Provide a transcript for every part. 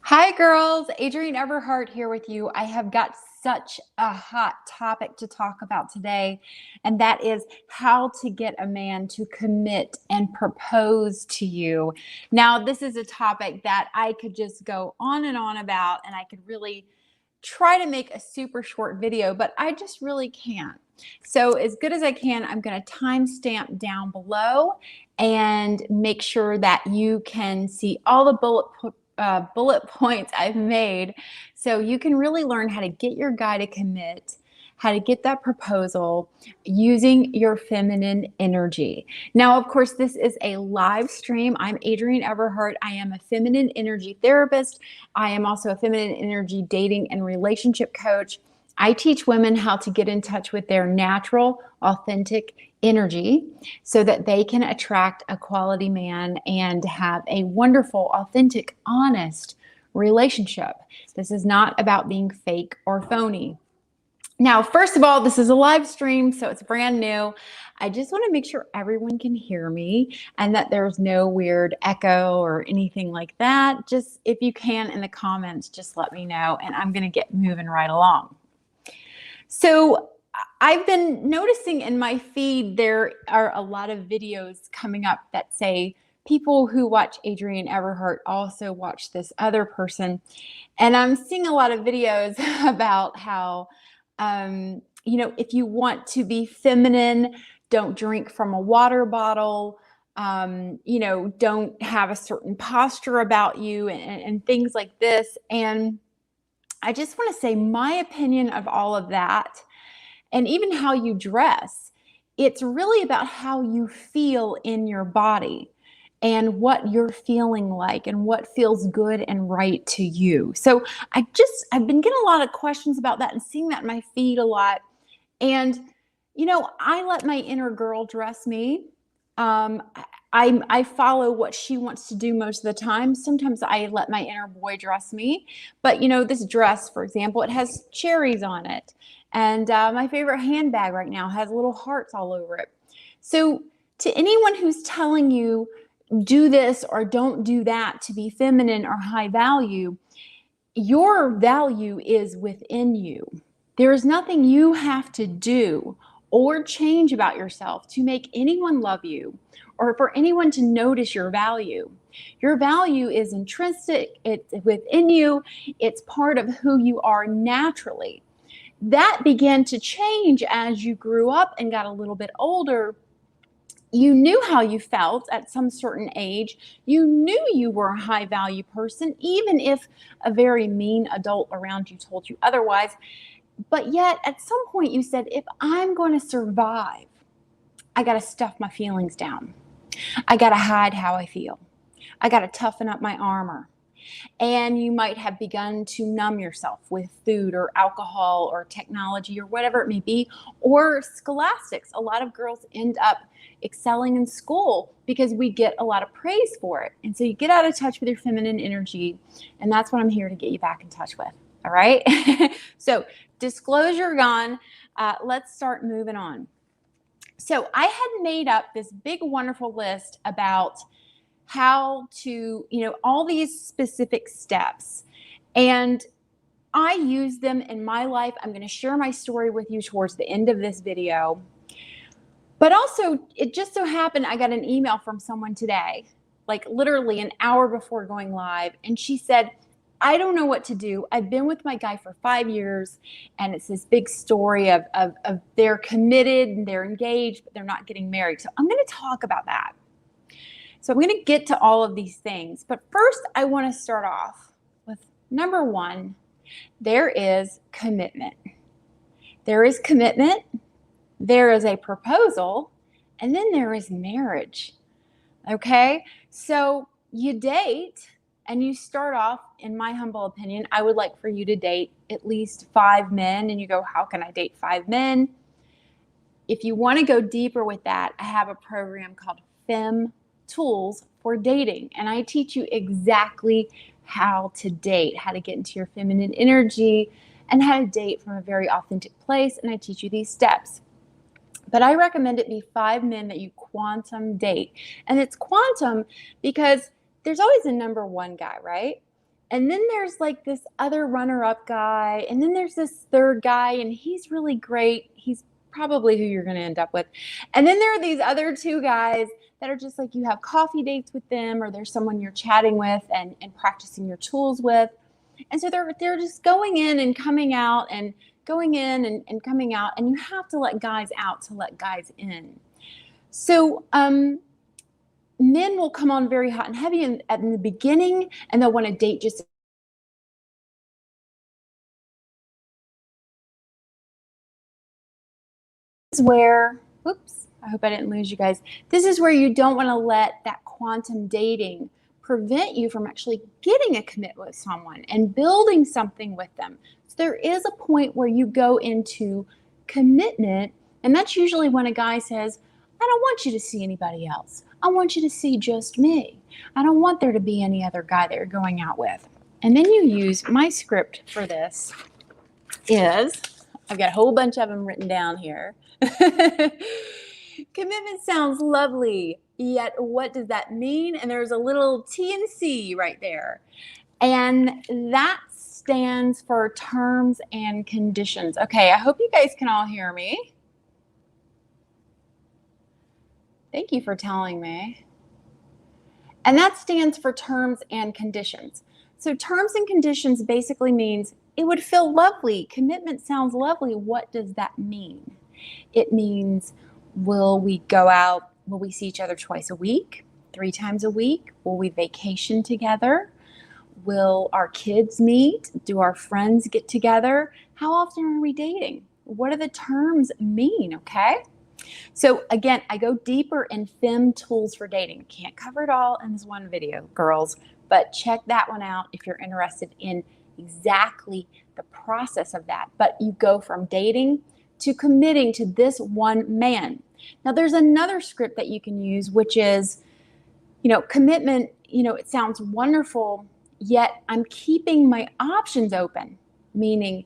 Hi, girls. Adrienne Everheart here with you. I have got such a hot topic to talk about today, and that is how to get a man to commit and propose to you. Now, this is a topic that I could just go on and on about, and I could really try to make a super short video, but I just really can't. So, as good as I can, I'm going to timestamp down below and make sure that you can see all the bullet points I've made so you can really learn how to get your guy to commit, how to get that proposal using your feminine energy. Now, of course, this is a live stream. I'm Adrienne Everheart. I am a feminine energy therapist. I am also a feminine energy dating and relationship coach. I teach women how to get in touch with their natural, authentic energy so that they can attract a quality man and have a wonderful, authentic, honest relationship. This is not about being fake or phony. Now, first of all, this is a live stream, so it's brand new. I just want to make sure everyone can hear me and that there's no weird echo or anything like that. Just if you can in the comments, just let me know, and I'm going to get moving right along. So I've been noticing in my feed there are a lot of videos coming up that say people who watch Adrienne Everheart also watch this other person. And I'm seeing a lot of videos about how, if you want to be feminine, don't drink from a water bottle, don't have a certain posture about you and things like this. And I just want to say my opinion of all of that, and even how you dress, it's really about how you feel in your body and what you're feeling like and what feels good and right to you. So I've been getting a lot of questions about that and seeing that in my feed a lot. And, I let my inner girl dress me. I follow what she wants to do most of the time. Sometimes I let my inner boy dress me. But, this dress, for example, it has cherries on it. And my favorite handbag right now has little hearts all over it. So to anyone who's telling you, do this or don't do that to be feminine or high value, your value is within you. There is nothing you have to do or change about yourself to make anyone love you or for anyone to notice your value. Your value is intrinsic, it's within you, it's part of who you are naturally. That began to change as you grew up and got a little bit older. You knew how you felt at some certain age. You knew you were a high value person, even if a very mean adult around you told you otherwise. But yet, at some point, you said, if I'm going to survive, I got to stuff my feelings down. I got to hide how I feel. I got to toughen up my armor. And you might have begun to numb yourself with food or alcohol or technology or whatever it may be, or scholastics. A lot of girls end up excelling in school because we get a lot of praise for it. And so you get out of touch with your feminine energy, and that's what I'm here to get you back in touch with. All right? So disclosure gone. Let's start moving on. So I had made up this big, wonderful list about how to, all these specific steps. And I use them in my life. I'm going to share my story with you towards the end of this video. But also, it just so happened I got an email from someone today, like literally an hour before going live. And she said, I don't know what to do. I've been with my guy for 5 years, and it's this big story of they're committed and they're engaged, but they're not getting married. So I'm going to talk about that. So I'm going to get to all of these things. But first, I want to start off with number one, there is commitment. There is commitment. There is a proposal. And then there is marriage. Okay? So you date and you start off, in my humble opinion, I would like for you to date at least 5 men. And you go, how can I date 5 men? If you want to go deeper with that, I have a program called Fem Tools for Dating. And I teach you exactly how to date, how to get into your feminine energy, and how to date from a very authentic place. And I teach you these steps. But I recommend it be 5 men that you quantum date. And it's quantum because there's always a number one guy, right? And then there's like this other runner-up guy. And then there's this third guy, and he's really great. He's probably who you're going to end up with. And then there are these other two guys that are just like you have coffee dates with them, or there's someone you're chatting with and practicing your tools with. And so they're just going in and coming out and going in and coming out. And you have to let guys out to let guys in. So men will come on very hot and heavy in the beginning, and they'll want to date just where, oops, I hope I didn't lose you guys. This is where you don't want to let that quantum dating prevent you from actually getting a commitment with someone and building something with them. So there is a point where you go into commitment, and that's usually when a guy says, I don't want you to see anybody else. I want you to see just me. I don't want there to be any other guy that you're going out with. And then you use my script for this is, I've got a whole bunch of them written down here. Commitment sounds lovely, yet what does that mean? And there's a little T and C right there. And that stands for terms and conditions. Okay, I hope you guys can all hear me. Thank you for telling me. And that stands for terms and conditions. So terms and conditions basically means it would feel lovely. Commitment sounds lovely. What does that mean? It means, will we go out? Will we see each other twice a week? 3 times a week? Will we vacation together? Will our kids meet? Do our friends get together? How often are we dating? What do the terms mean, okay? So again, I go deeper in FEM tools for dating. Can't cover it all in this one video, girls, but check that one out if you're interested in exactly the process of that. But you go from dating to committing to this one man. Now there's another script that you can use, which is, commitment, it sounds wonderful, yet I'm keeping my options open, meaning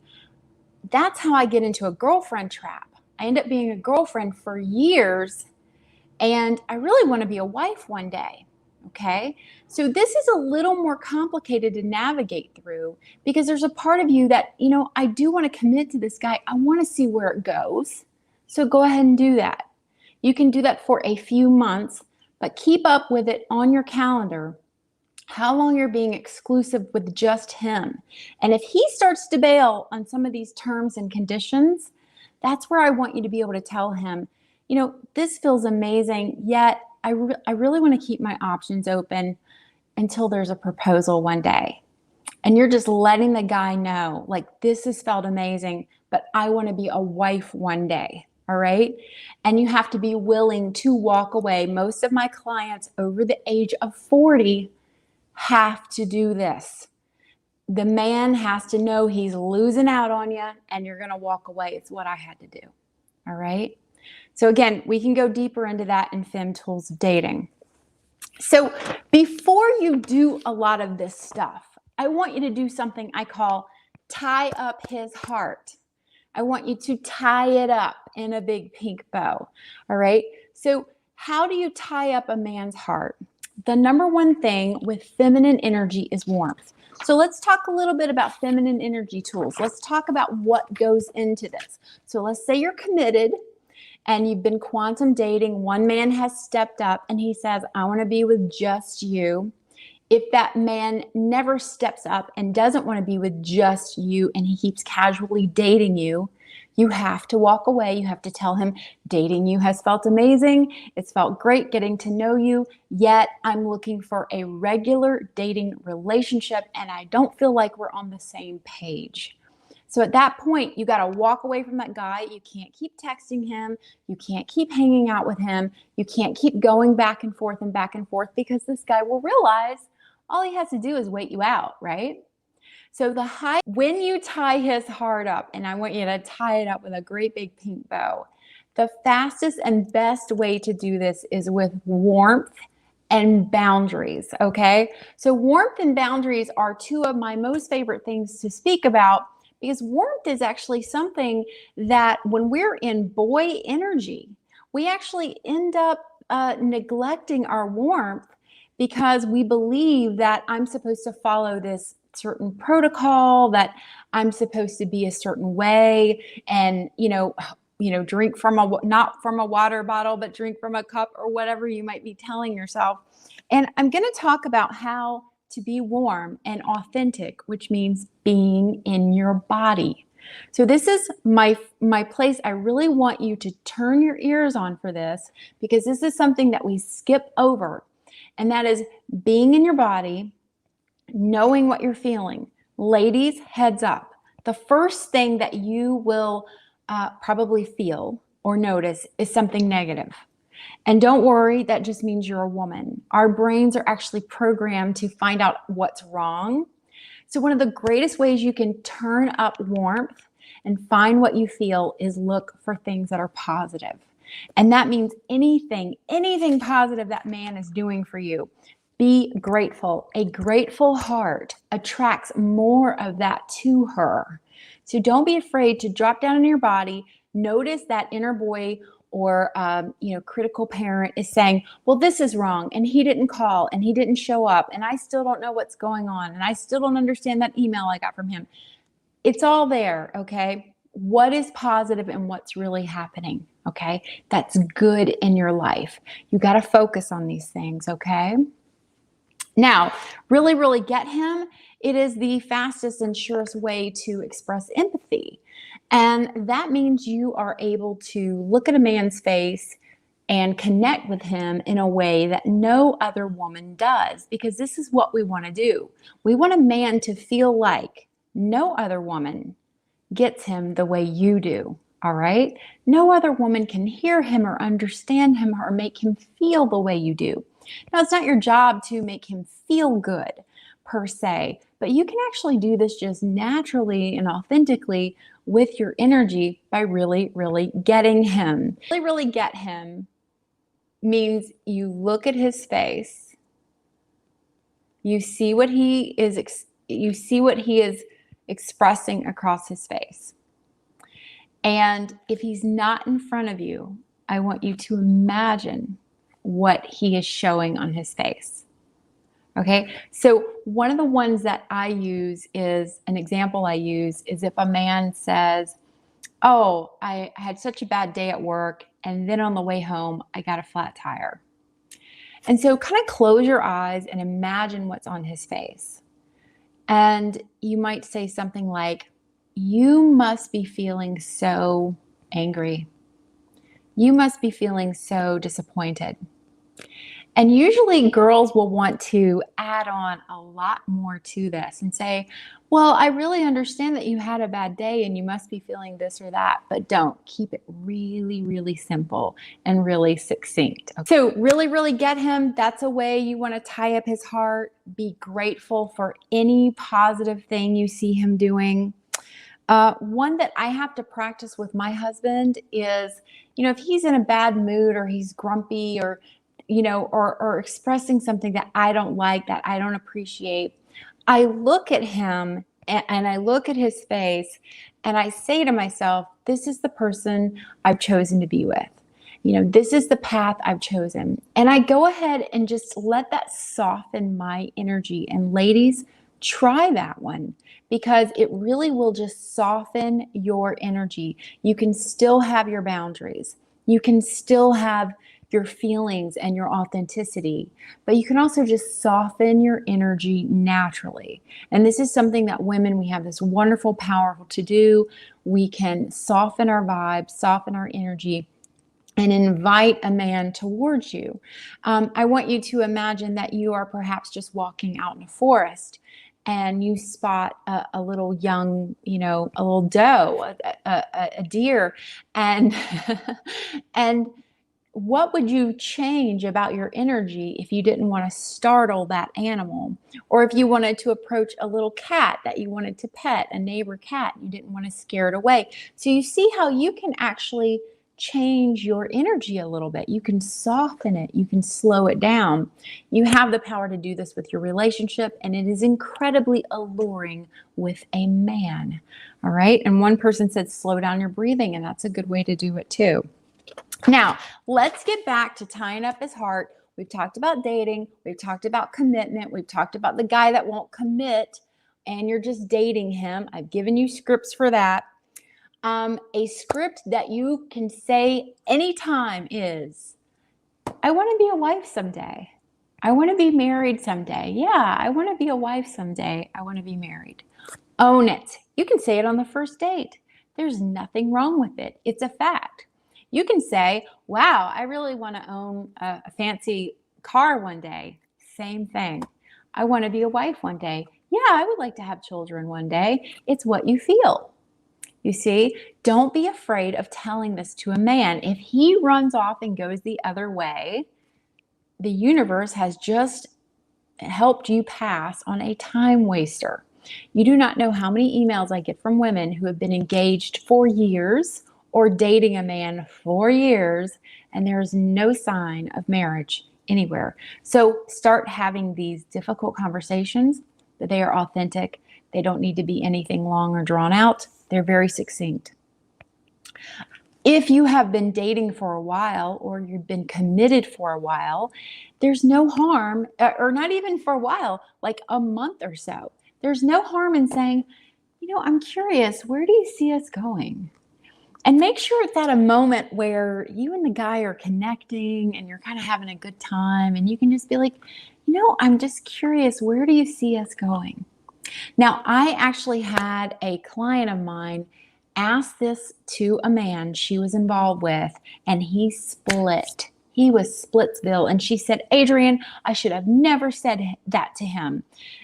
that's how I get into a girlfriend trap. I end up being a girlfriend for years, and I really want to be a wife one day, okay? So this is a little more complicated to navigate through because there's a part of you that, I do want to commit to this guy. I want to see where it goes. So go ahead and do that. You can do that for a few months, but keep up with it on your calendar, how long you're being exclusive with just him. And if he starts to bail on some of these terms and conditions, that's where I want you to be able to tell him, this feels amazing, yet I really want to keep my options open until there's a proposal one day. And you're just letting the guy know, like, this has felt amazing, but I want to be a wife one day, all right? And you have to be willing to walk away. Most of my clients over the age of 40 have to do this. The man has to know he's losing out on you and you're going to walk away. It's what I had to do. All right. So again, we can go deeper into that in FEM tools of dating. So before you do a lot of this stuff, I want you to do something I call tie up his heart. I want you to tie it up in a big pink bow. All right. So how do you tie up a man's heart? The number one thing with feminine energy is warmth. So let's talk a little bit about feminine energy tools. Let's talk about what goes into this. So let's say you're committed and you've been quantum dating. One man has stepped up and he says, I want to be with just you. If that man never steps up and doesn't want to be with just you and he keeps casually dating you, you have to walk away. You have to tell him, dating you has felt amazing. It's felt great getting to know you, yet I'm looking for a regular dating relationship and I don't feel like we're on the same page. So at that point, you got to walk away from that guy. You can't keep texting him. You can't keep hanging out with him. You can't keep going back and forth because this guy will realize all he has to do is wait you out, right? So when you tie his heart up, and I want you to tie it up with a great big pink bow, the fastest and best way to do this is with warmth and boundaries, okay? So warmth and boundaries are two of my most favorite things to speak about because warmth is actually something that when we're in boy energy, we actually end up neglecting our warmth because we believe that I'm supposed to follow this certain protocol, that I'm supposed to be a certain way, and drink from not from a water bottle, but drink from a cup, or whatever you might be telling yourself. And I'm going to talk about how to be warm and authentic, which means being in your body. So this is my place. I really want you to turn your ears on for this, because this is something that we skip over. And that is being in your body, knowing what you're feeling. Ladies, heads up. The first thing that you will probably feel or notice is something negative. And don't worry, that just means you're a woman. Our brains are actually programmed to find out what's wrong. So one of the greatest ways you can turn up warmth and find what you feel is look for things that are positive. And that means anything positive that man is doing for you. Be grateful. A grateful heart attracts more of that to her. So don't be afraid to drop down in your body. Notice that inner boy or critical parent is saying, well, this is wrong, and he didn't call, and he didn't show up, and I still don't know what's going on, and I still don't understand that email I got from him. It's all there, okay? What is positive and what's really happening, okay? That's good in your life. You got to focus on these things, okay? Now, really, really get him. It is the fastest and surest way to express empathy. And that means you are able to look at a man's face and connect with him in a way that no other woman does, because this is what we want to do. We want a man to feel like no other woman gets him the way you do, all right? No other woman can hear him or understand him or make him feel the way you do. Now, it's not your job to make him feel good per se, but you can actually do this just naturally and authentically with your energy by really, really getting him. Really, really get him means you look at his face, you see what he is expressing across his face. And if he's not in front of you, I want you to imagine what he is showing on his face. Okay, so one of the ones that I use is, an example I use is if a man says, oh, I had such a bad day at work, and then on the way home, I got a flat tire. And so kind of close your eyes and imagine what's on his face. And you might say something like, you must be feeling so angry. You must be feeling so disappointed. And usually girls will want to add on a lot more to this and say, well, I really understand that you had a bad day and you must be feeling this or that, but don't. Keep it really, really simple and really succinct. Okay. So really, really get him. That's a way you want to tie up his heart. Be grateful for any positive thing you see him doing. One that I have to practice with my husband is, if he's in a bad mood or he's grumpy or expressing something that I don't like, that I don't appreciate, I look at him and I look at his face and I say to myself, this is the person I've chosen to be with. This is the path I've chosen. And I go ahead and just let that soften my energy. And ladies, try that one, because it really will just soften your energy. You can still have your boundaries. You can still have your feelings and your authenticity, but you can also just soften your energy naturally. And this is something that women, we have this wonderful power to do. We can soften our vibes, soften our energy, and invite a man towards you. I want you to imagine that you are perhaps just walking out in a forest and you spot a little young, a little doe, a deer, and and what would you change about your energy if you didn't want to startle that animal? Or if you wanted to approach a little cat that you wanted to pet, a neighbor cat, you didn't want to scare it away. So you see how you can actually change your energy a little bit. You can soften it. You can slow it down. You have the power to do this with your relationship, and it is incredibly alluring with a man. All right. And one person said, slow down your breathing, and that's a good way to do it too. Now, let's get back to tying up his heart. We've talked about dating. We've talked about commitment. We've talked about the guy that won't commit and you're just dating him, I've given you scripts for that. A script that you can say anytime is, I want to be a wife someday. I want to be married someday. Yeah, I want to be a wife someday. I want to be married. Own it. You can say it on the first date. There's nothing wrong with it. It's a fact. You can say, wow, I really want to own a fancy car one day. Same thing. I want to be a wife one day. Yeah, I would like to have children one day. It's what you feel. You see, don't be afraid of telling this to a man. If he runs off and goes the other way, the universe has just helped you pass on a time waster. You do not know how many emails I get from women who have been engaged for years or dating a man for years, and there's no sign of marriage anywhere. So start having these difficult conversations, that they are authentic. They don't need to be anything long or drawn out. They're very succinct. If you have been dating for a while or you've been committed for a while, there's no harm, or not even for a while, like a month or so. There's no harm in saying, I'm curious, where do you see us going? And make sure it's at a moment where you and the guy are connecting and you're kind of having a good time, and you can just be like, I'm just curious, where do you see us going? Now, I actually had a client of mine ask this to a man she was involved with, and he split. He was Splitsville. And she said, Adrienne, I should have never said that to him.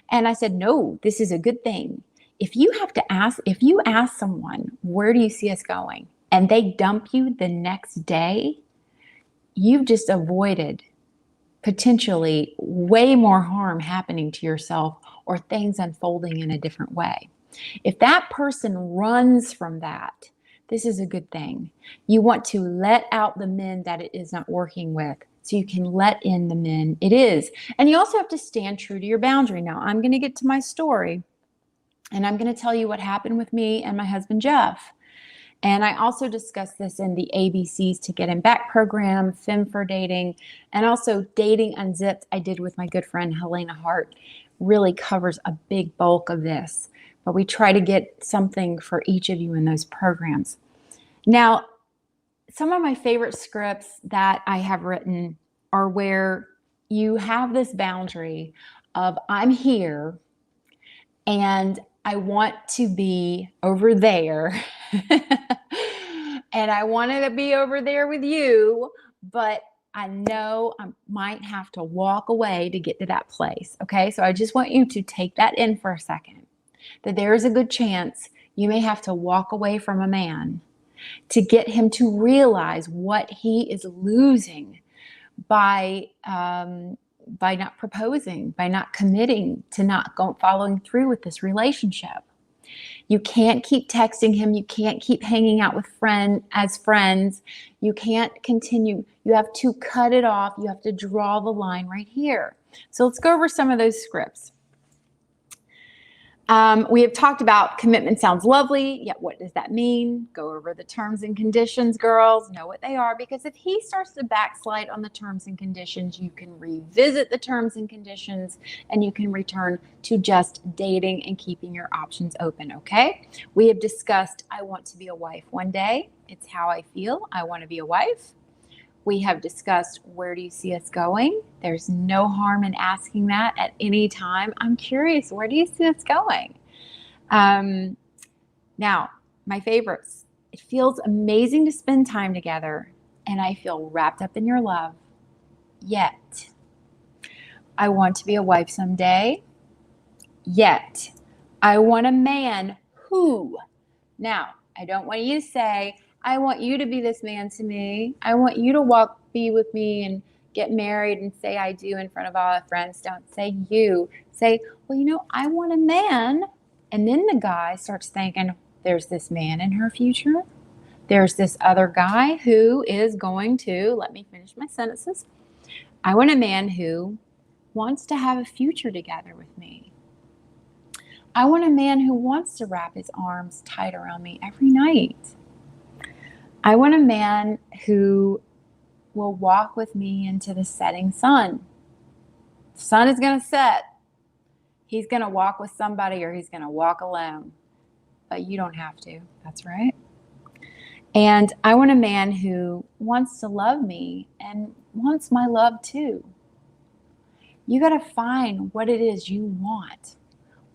And I said, no, this is a good thing. If you ask someone, where do you see us going? And they dump you the next day, you've just avoided potentially way more harm happening to yourself or things unfolding in a different way. If that person runs from that, this is a good thing. You want to let out the men that it is not working with, so you can let in the men it is. And you also have to stand true to your boundary. Now, I'm going to get to my story, and I'm going to tell you what happened with me and my husband, Jeff. And I also discussed this in the ABCs to Get Him Back program, Femme for Dating, and also Dating Unzipped I did with my good friend Helena Hart. Really covers a big bulk of this. But we try to get something for each of you in those programs. Now, some of my favorite scripts that I have written are where you have this boundary of, I'm here and I want to be over there. And I wanted to be over there with you, but I know I might have to walk away to get to that place. Okay, so I just want you to take that in for a second, that there is a good chance you may have to walk away from a man to get him to realize what he is losing by not proposing, by not committing to not following through with this relationship. You can't keep texting him. You can't keep hanging out with friends. You can't continue. You have to cut it off. You have to draw the line right here. So let's go over some of those scripts. We have talked about commitment sounds lovely, yet what does that mean? Go over the terms and conditions, girls. Know what they are, because if he starts to backslide on the terms and conditions, you can revisit the terms and conditions and you can return to just dating and keeping your options open, okay? We have discussed, I want to be a wife one day. It's how I feel. I want to be a wife. We have discussed, where do you see us going? There's no harm in asking that at any time. I'm curious, where do you see us going? Now, my favorites. It feels amazing to spend time together, and I feel wrapped up in your love. Yet, I want to be a wife someday. Yet, I want a man who. Now, I don't want you to say, I want you to be this man to me. I want you to be with me and get married and say I do in front of all our friends. Don't say you. Say, well, I want a man. And then the guy starts thinking, there's this man in her future. There's this other guy who is going to, let me finish my sentences. I want a man who wants to have a future together with me. I want a man who wants to wrap his arms tight around me every night. I want a man who will walk with me into the setting sun. The sun is going to set. He's going to walk with somebody or he's going to walk alone. But you don't have to. That's right. And I want a man who wants to love me and wants my love too. You got to find what it is you want.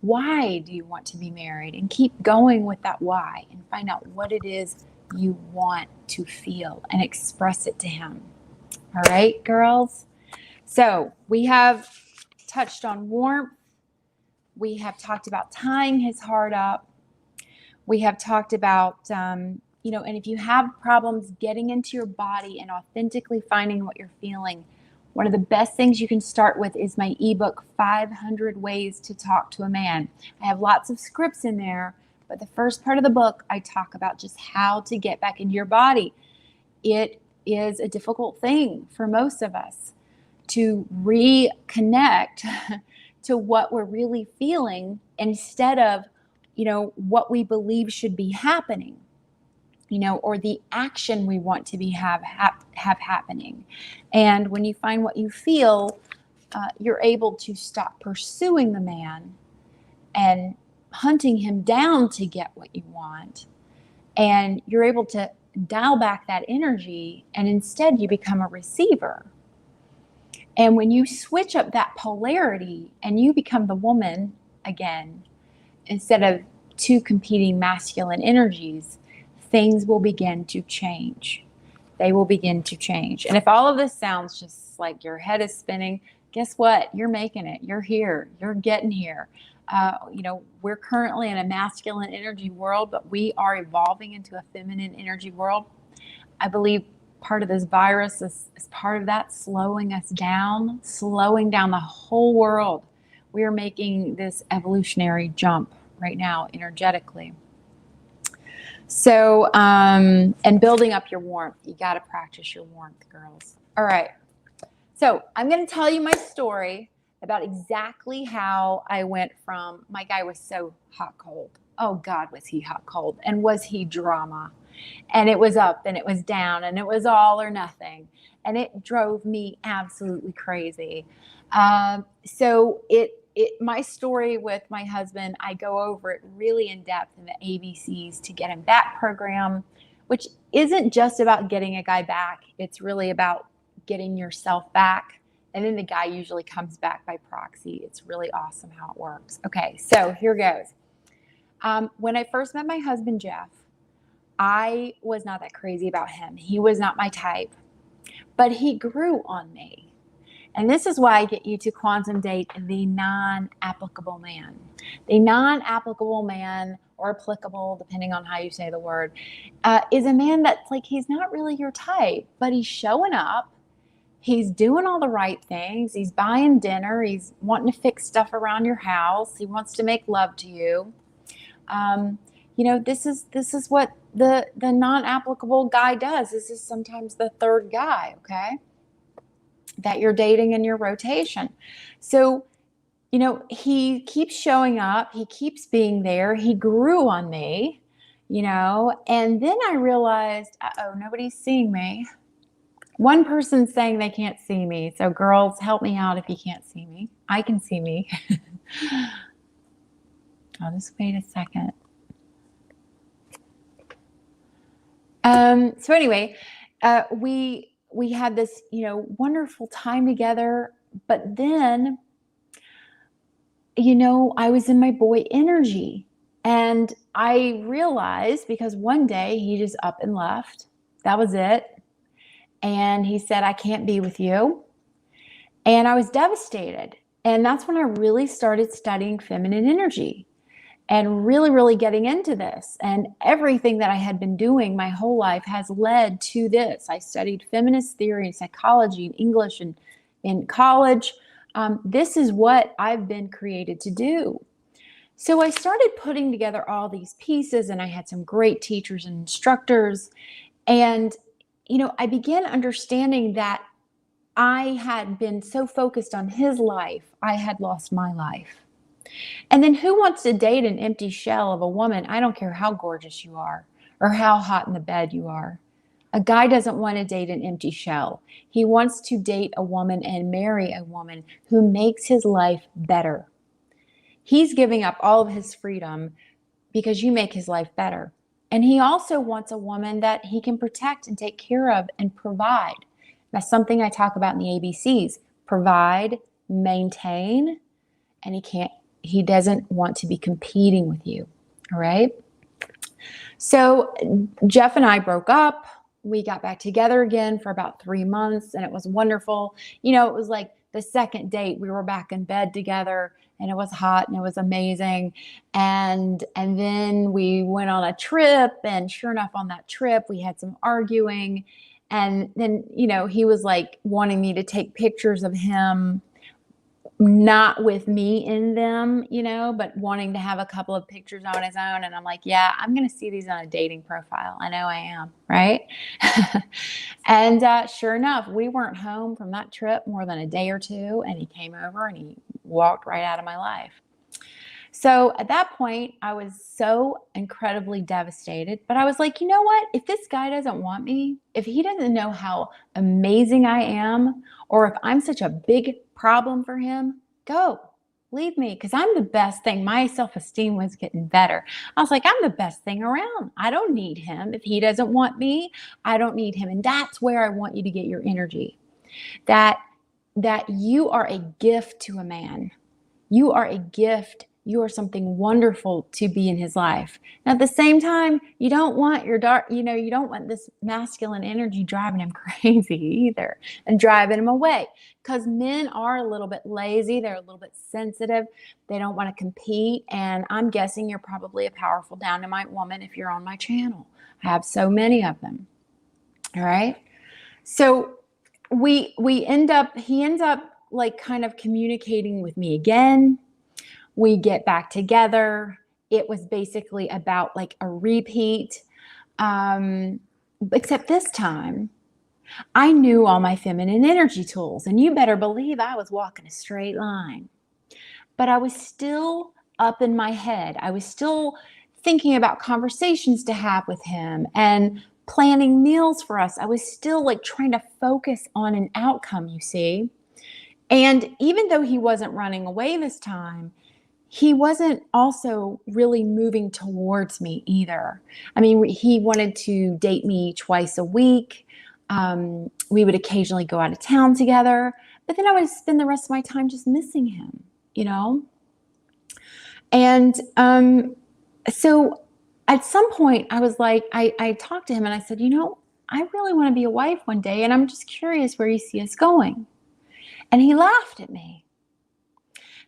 Why do you want to be married? And keep going with that why and find out what it is you want to feel and express it to him. All right, girls? So we have touched on warmth. We have talked about tying his heart up. We have talked about, and if you have problems getting into your body and authentically finding what you're feeling, one of the best things you can start with is my ebook, 500 Ways to Talk to a Man. I have lots of scripts in there, but the first part of the book, I talk about just how to get back into your body. It is a difficult thing for most of us to reconnect to what we're really feeling instead of, what we believe should be happening, or the action we want to be have happening. And when you find what you feel, you're able to stop pursuing the man and hunting him down to get what you want. And you're able to dial back that energy, and instead you become a receiver. And when you switch up that polarity and you become the woman again, instead of two competing masculine energies, things will begin to change. They will begin to change. And if all of this sounds just like your head is spinning, guess what? You're making it. You're here. You're getting here. We're currently in a masculine energy world, but we are evolving into a feminine energy world. I believe part of this virus is part of that, slowing us down, slowing down the whole world. We are making this evolutionary jump right now, energetically. So, and building up your warmth. You got to practice your warmth, girls. All right. So I'm going to tell you my story about exactly how I went from, my guy was so hot, cold. Oh God, was he hot, cold. And was he drama? And it was up and it was down and it was all or nothing. And it drove me absolutely crazy. So my story with my husband, I go over it really in depth in the ABCs to Get Him Back program, which isn't just about getting a guy back. It's really about getting yourself back. And then the guy usually comes back by proxy. It's really awesome how it works. Okay, so here goes. When I first met my husband, Jeff, I was not that crazy about him. He was not my type, but he grew on me. And this is why I get you to quantum date the non-applicable man. The non-applicable man, or applicable, depending on how you say the word, is a man that's like, he's not really your type, but he's showing up. He's doing all the right things. He's buying dinner. He's wanting to fix stuff around your house. He wants to make love to you. This is what the non-applicable guy does. This is sometimes the third guy, okay, that you're dating in your rotation. So, he keeps showing up. He keeps being there. He grew on me, and then I realized, nobody's seeing me. One person's saying they can't see me. So girls, help me out if you can't see me. I can see me. I'll just wait a second. So anyway, we had this, wonderful time together, but then, I was in my boy energy, and I realized, because one day he just up and left. That was it. And he said, I can't be with you. And I was devastated. And that's when I really started studying feminine energy and really, really getting into this. And everything that I had been doing my whole life has led to this. I studied feminist theory and psychology and English and in college. This is what I've been created to do. So I started putting together all these pieces, and I had some great teachers and instructors. And I began understanding that I had been so focused on his life, I had lost my life. And then who wants to date an empty shell of a woman? I don't care how gorgeous you are or how hot in the bed you are. A guy doesn't want to date an empty shell. He wants to date a woman and marry a woman who makes his life better. He's giving up all of his freedom because you make his life better. And he also wants a woman that he can protect and take care of and provide. That's something I talk about in the ABCs. Provide, maintain, and he doesn't want to be competing with you. All right. So Jeff and I broke up. We got back together again for about 3 months, and it was wonderful. You know, it was like the second date, we were back in bed together, and it was hot and it was amazing. And then we went on a trip, and sure enough, on that trip, we had some arguing. And then, you know, he was like wanting me to take pictures of him, not with me in them, you know, but wanting to have a couple of pictures on his own. And I'm like, yeah, I'm going to see these on a dating profile. I know I am, right? And sure enough, we weren't home from that trip more than a day or two, and he came over and he walked right out of my life. So at that point, I was so incredibly devastated, but I was like, you know what? If this guy doesn't want me, if he doesn't know how amazing I am, or if I'm such a big problem for him, go, leave me, because I'm the best thing. My self-esteem was getting better. I was like, I'm the best thing around. I don't need him. If he doesn't want me, I don't need him. And that's where I want you to get your energy, that you are a gift to a man. You are a gift. You are something wonderful to be in his life. And at the same time, you don't want you don't want this masculine energy driving him crazy either and driving him away, because men are a little bit lazy. They're a little bit sensitive. They don't want to compete. And I'm guessing you're probably a powerful dynamite woman if you're on my channel. I have so many of them. All right. So he ends up like kind of communicating with me again. We get back together. It was basically about like a repeat, except this time I knew all my feminine energy tools, and you better believe I was walking a straight line. But I was still up in my head. I was still thinking about conversations to have with him and planning meals for us. I was still like trying to focus on an outcome, you see. And even though he wasn't running away this time, he wasn't also really moving towards me either. I mean, he wanted to date me twice a week. We would occasionally go out of town together, but then I would spend the rest of my time just missing him, you know? And so at some point I was like, I talked to him and I said, you know, I really want to be a wife one day, and I'm just curious where you see us going. And he laughed at me.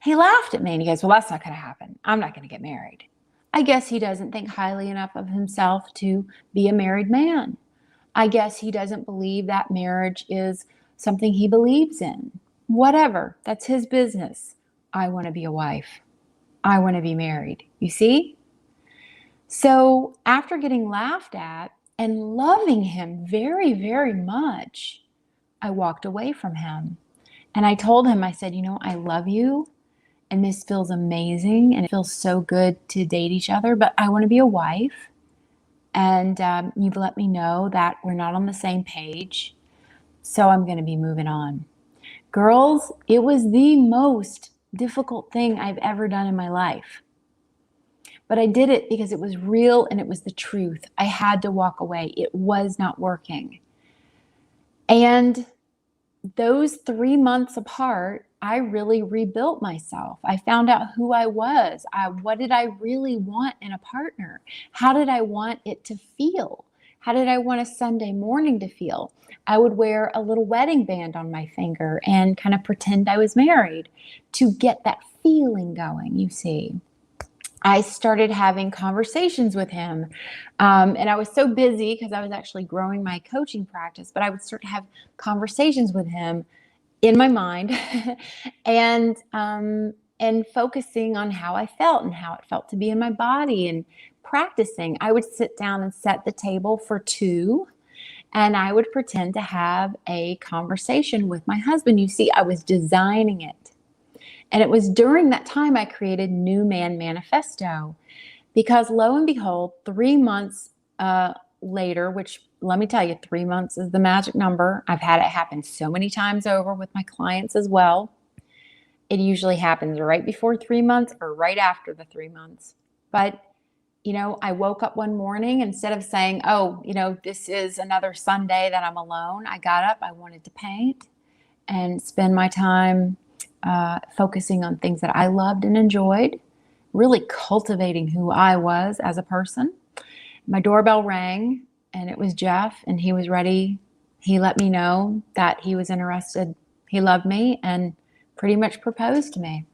And he goes, well, that's not going to happen. I'm not going to get married. I guess he doesn't think highly enough of himself to be a married man. I guess he doesn't believe that marriage is something he believes in. Whatever, that's his business. I want to be a wife. I want to be married. You see? So after getting laughed at and loving him very, very much, I walked away from him. And I told him, I said, you know, I love you. And this feels amazing, and it feels so good to date each other, but I want to be a wife. And you've let me know that we're not on the same page, so I'm going to be moving on. Girls, it was the most difficult thing I've ever done in my life. But I did it because it was real and it was the truth. I had to walk away. It was not working. And those 3 months apart, I really rebuilt myself. I found out who I was. What did I really want in a partner? How did I want it to feel? How did I want a Sunday morning to feel? I would wear a little wedding band on my finger and kind of pretend I was married to get that feeling going, you see. I started having conversations with him. And I was so busy because I was actually growing my coaching practice, but I would start to have conversations with him in my mind and focusing on how I felt and how it felt to be in my body and practicing. I would sit down and set the table for two, and I would pretend to have a conversation with my husband. You see, I was designing it. And it was during that time I created New Man Manifesto, because lo and behold, 3 months later, which let me tell you, 3 months is the magic number. I've had it happen so many times over with my clients as well. it usually happens right before 3 months or right after the 3 months. But, I woke up one morning, instead of saying, oh, this is another Sunday that I'm alone, I got up, I wanted to paint and spend my time focusing on things that I loved and enjoyed, really cultivating who I was as a person. My doorbell rang, and it was Jeff, and he was ready. He let me know that he was interested. He loved me and pretty much proposed to me.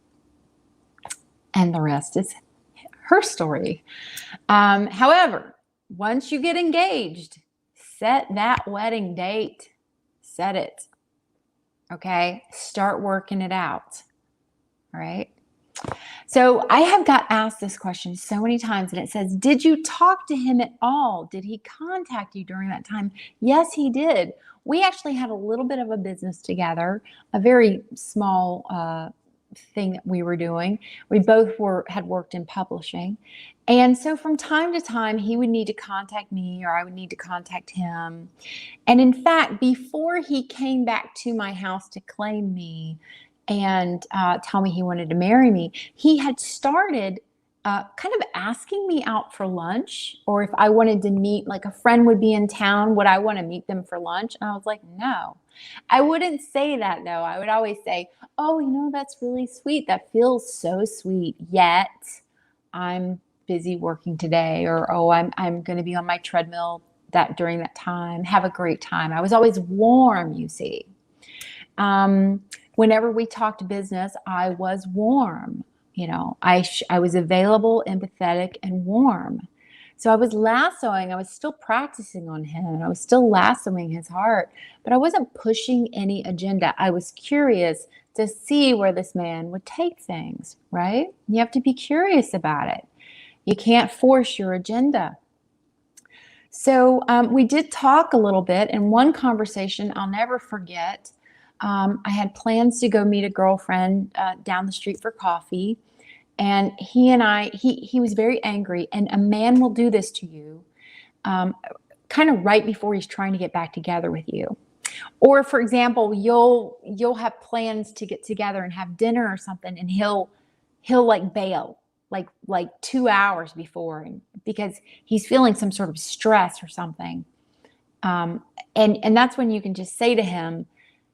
And the rest is her story. However, once you get engaged, set that wedding date. Set it. Okay? Start working it out. All right? So I have got asked this question so many times, and it says, did you talk to him at all? Did he contact you during that time? Yes, he did. We actually had a little bit of a business together, a very small thing that we were doing. We both had worked in publishing. And so from time to time, he would need to contact me, or I would need to contact him. And in fact, before he came back to my house to claim me and tell me he wanted to marry me, he had started kind of asking me out for lunch, or if I wanted to meet, like a friend would be in town, would I want to meet them for lunch? And I was like, no. I wouldn't say that, though. I would always say, oh, that's really sweet. That feels so sweet. Yet I'm busy working today, or I'm going to be on my treadmill during that time. Have a great time. I was always warm, you see. Whenever we talked business, I was warm. I was available, empathetic, and warm. So I was lassoing. I was still practicing on him. I was still lassoing his heart, but I wasn't pushing any agenda. I was curious to see where this man would take things, right? You have to be curious about it. You can't force your agenda. So we did talk a little bit. In one conversation I'll never forget, I had plans to go meet a girlfriend down the street for coffee. And he was very angry. And a man will do this to you kind of right before he's trying to get back together with you. Or, for example, you'll have plans to get together and have dinner or something, and he'll like bail like 2 hours before, because he's feeling some sort of stress or something. And that's when you can just say to him,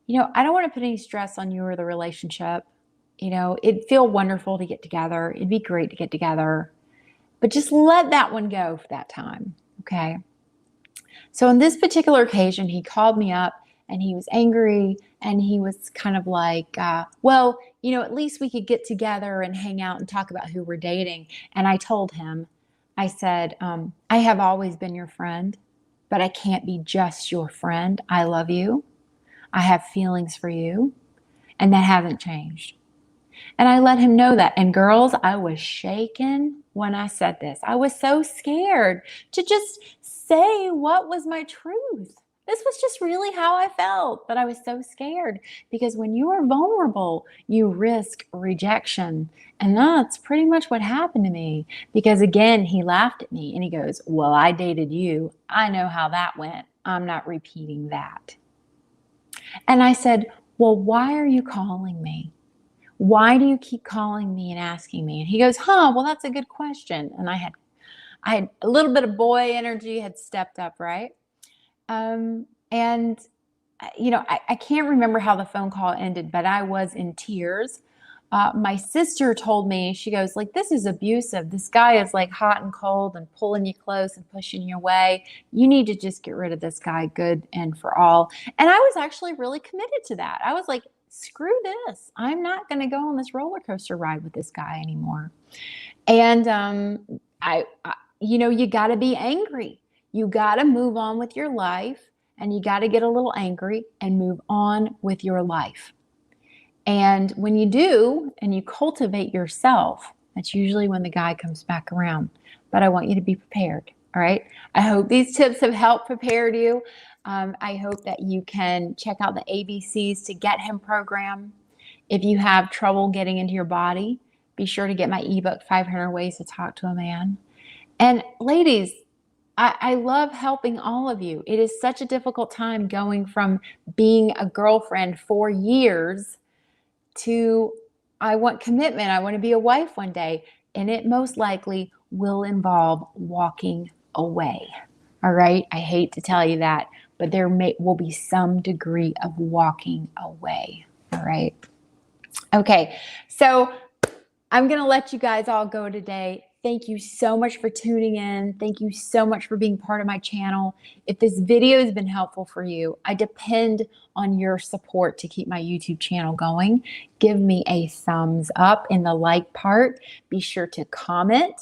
I don't want to put any stress on you or the relationship. It'd feel wonderful to get together. It'd be great to get together, but just let that one go for that time. Okay. So on this particular occasion, he called me up and he was angry, and he was kind of like, well, at least we could get together and hang out and talk about who we're dating. And I told him, I said, I have always been your friend, but I can't be just your friend. I love you. I have feelings for you, and that hasn't changed. And I let him know that. And girls, I was shaken when I said this. I was so scared to just say what was my truth. This was just really how I felt, but I was so scared, because when you are vulnerable, you risk rejection. And that's pretty much what happened to me, because again, he laughed at me and he goes, well, I dated you. I know how that went. I'm not repeating that. And I said, well, why are you calling me? Why do you keep calling me and asking me? And he goes, well, that's a good question. And I had a little bit of boy energy had stepped up, right? And I can't remember how the phone call ended, but I was in tears. My sister told me, she goes, like, this is abusive. This guy is like hot and cold and pulling you close and pushing you away. You need to just get rid of this guy, good and for all. And I was actually really committed to that. I was like, screw this. I'm not going to go on this roller coaster ride with this guy anymore. And you got to be angry. You got to move on with your life, and you got to get a little angry and move on with your life. And when you do, and you cultivate yourself, that's usually when the guy comes back around. But I want you to be prepared. All right. I hope these tips have helped prepare you. I hope that you can check out the ABCs to Get Him program. If you have trouble getting into your body, be sure to get my ebook, 500 Ways to Talk to a Man. And ladies, I love helping all of you. It is such a difficult time going from being a girlfriend for years to I want commitment. I want to be a wife one day. And it most likely will involve walking away. All right. I hate to tell you that, but there will be some degree of walking away. All right. Okay. So I'm going to let you guys all go today. Thank you so much for tuning in. Thank you so much for being part of my channel. If this video has been helpful for you, I depend on your support to keep my YouTube channel going. Give me a thumbs up in the like part. Be sure to comment.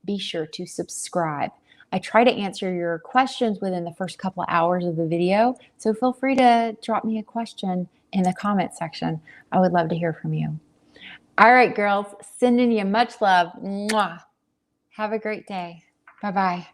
Be sure to subscribe. I try to answer your questions within the first couple of hours of the video, so feel free to drop me a question in the comment section. I would love to hear from you. All right, girls, sending you much love. Mwah. Have a great day. Bye-bye.